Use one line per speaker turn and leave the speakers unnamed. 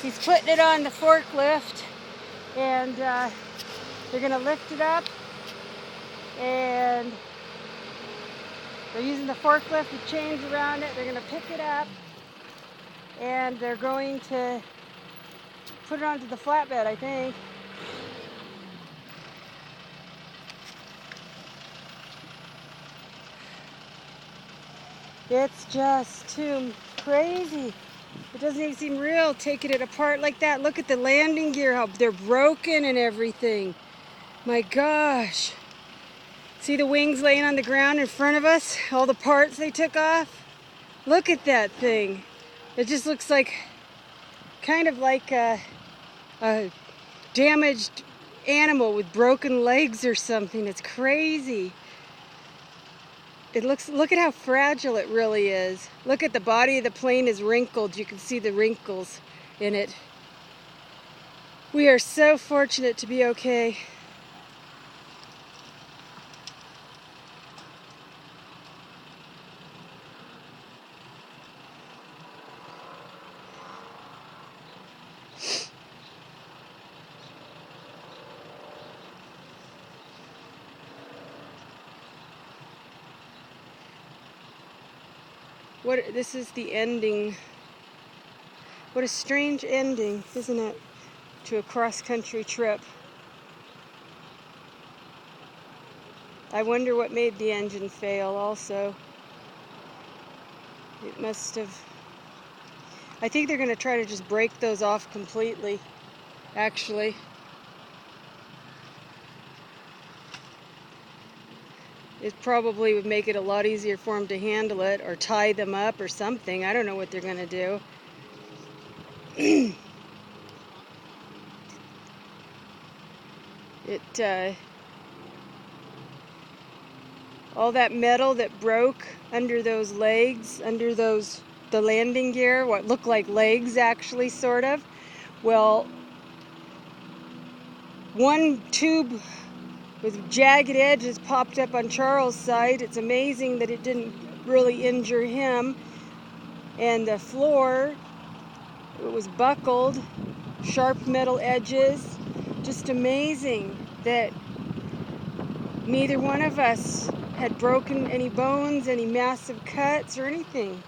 He's putting it on the forklift, and they're going to lift it up, and they're using the forklift with chains around it. They're going to pick it up, and they're going to put it onto the flatbed, I think. It's just too crazy. It doesn't even seem real taking it apart like that. Look at the landing gear, how they're broken and everything. My gosh. See the wings laying on the ground in front of us? All the parts they took off? Look at that thing. It just looks like, kind of like a damaged animal with broken legs or something. It's crazy. Look at how fragile it really is. Look at the body of the plane is wrinkled. You can see the wrinkles in it. We are so fortunate to be okay. This is the ending. What a strange ending, isn't it, to a cross-country trip. I wonder what made the engine fail also. It must have... I think they're going to try to just break those off completely, actually. It probably would make it a lot easier for them to handle it, or tie them up or something. I don't know what they're going to do. All that metal that broke under those legs, under the landing gear, what looked like legs actually, sort of. Well, one tube with jagged edges popped up on Charles' side. It's amazing that it didn't really injure him. And the floor, it was buckled, sharp metal edges. Just amazing that neither one of us had broken any bones, any massive cuts or anything.